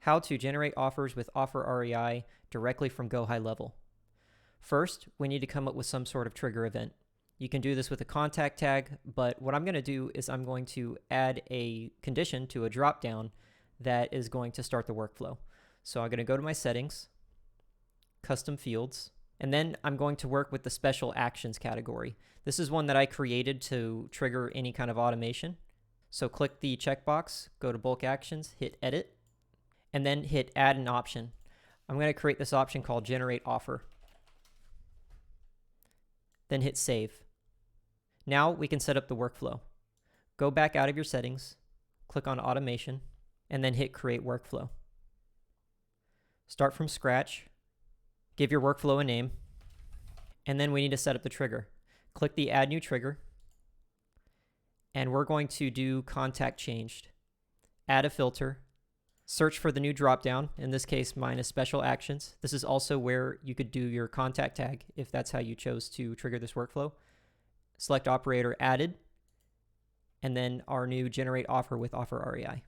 how to generate offers with Offer REI directly from GoHighLevel. First, we need to come up with some sort of trigger event. You can do this with a contact tag, but what I'm going to do is I'm going to add a condition to a dropdown that is going to start the workflow. So I'm going to go to my settings, custom fields, and then I'm going to work with the special actions category. This is one that I created to trigger any kind of automation. So click the checkbox, go to bulk actions, hit edit, and then hit add an option. I'm going to create this option called generate offer. Then hit save. Now we can set up the workflow. Go back out of your settings, click on automation, and then hit create workflow. Start from scratch, give your workflow a name, and then we need to set up the trigger. Click the add new trigger, and we're going to do contact changed. Add a filter, search for the new dropdown, in this case mine is special actions. This is also where you could do your contact tag if that's how you chose to trigger this workflow. Select operator added, and then our new generate offer with Offer REI.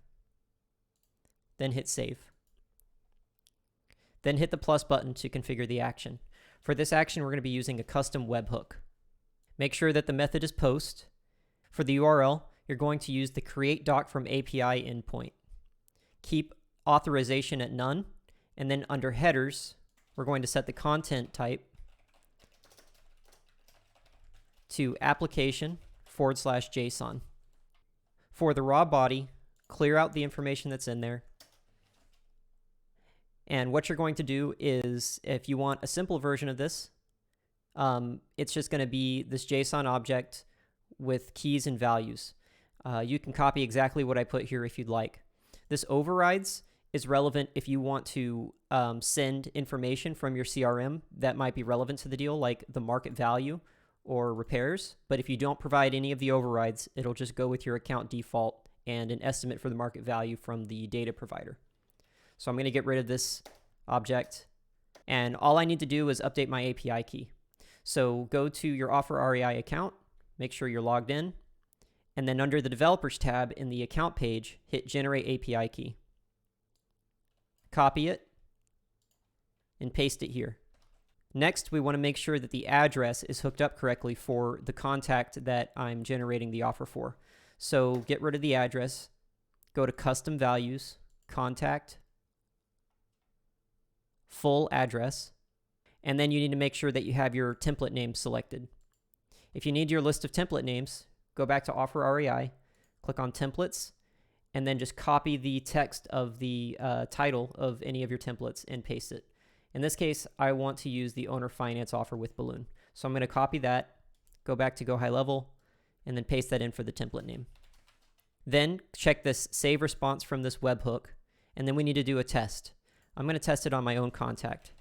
Then hit save. Then hit the plus button to configure the action. For this action, we're going to be using a custom webhook. Make sure that the method is post. For the URL, you're going to use the create doc from API endpoint. Keep authorization at none, and then under headers, we're going to set the content type to application/JSON. For the raw body, clear out the information that's in there. And what you're going to do is, if you want a simple version of this, it's just going to be this JSON object with keys and values. You can copy exactly what I put here if you'd like. This overrides is relevant if you want to send information from your CRM that might be relevant to the deal, like the market value or repairs. But if you don't provide any of the overrides, it'll just go with your account default and an estimate for the market value from the data provider. So I'm going to get rid of this object, and all I need to do is update my API key. So go to your Offer REI account, make sure you're logged in, and then under the Developers tab in the Account page, hit Generate API Key. Copy it and paste it here. Next, we want to make sure that the address is hooked up correctly for the contact that I'm generating the offer for. So get rid of the address, go to Custom Values, Contact, Full Address, and then you need to make sure that you have your template name selected. If you need your list of template names, go back to Offer REI, click on Templates, and then just copy the text of the title of any of your templates and paste it. In this case, I want to use the owner finance offer with balloon. So I'm going to copy that, go back to GoHighLevel, and then paste that in for the template name. Then check this save response from this webhook, and then we need to do a test. I'm going to test it on my own contact.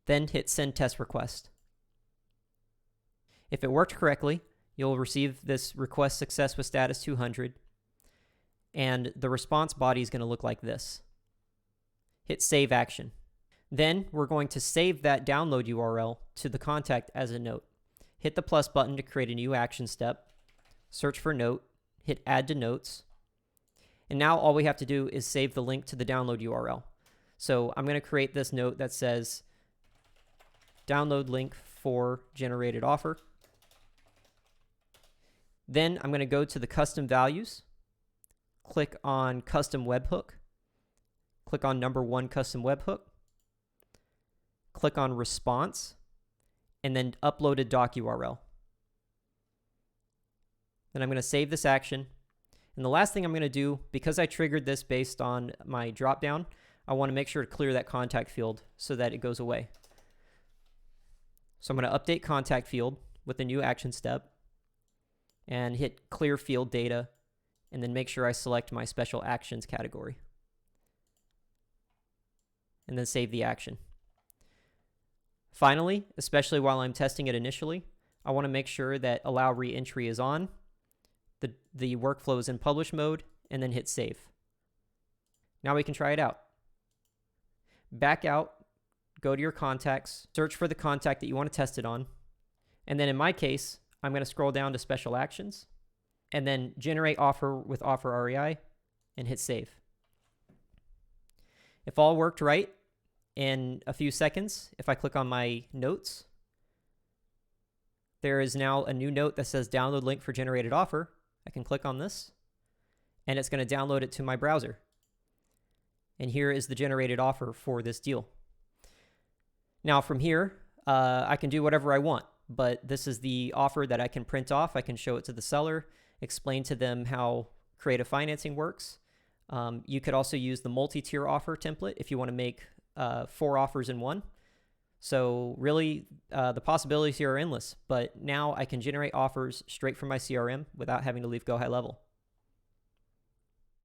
Then hit send test request. If it worked correctly, you'll receive this request success with status 200, and the response body is going to look like this. Hit save action. Then we're going to save that download URL to the contact as a note. Hit the plus button to create a new action step, search for note, hit add to notes, and now all we have to do is save the link to the download URL. So I'm going to create this note that says download link for generated offer. Then I'm going to go to the custom values, click on custom webhook, click on number 1 custom webhook, click on response, and then uploaded doc URL. Then I'm going to save this action. And the last thing I'm going to do, because I triggered this based on my dropdown, I want to make sure to clear that contact field so that it goes away. So I'm going to update contact field with a new action step and hit clear field data, and then make sure I select my special actions category. And then save the action. Finally, especially while I'm testing it initially, I want to make sure that allow re-entry is on, the workflow is in publish mode, and then hit save. Now we can try it out. Back out, go to your contacts, search for the contact that you want to test it on, and then in my case, I'm going to scroll down to special actions, and then generate offer with offer REI and hit save. If all worked right, in a few seconds, if I click on my notes, there is now a new note that says download link for generated offer. I can click on this and it's going to download it to my browser. And here is the generated offer for this deal. Now from here, I can do whatever I want, but this is the offer that I can print off. I can show it to the seller, explain to them how creative financing works. You could also use the multi-tier offer template if you want to make 4 offers in one. So really, the possibilities here are endless, but now I can generate offers straight from my CRM without having to leave GoHighLevel.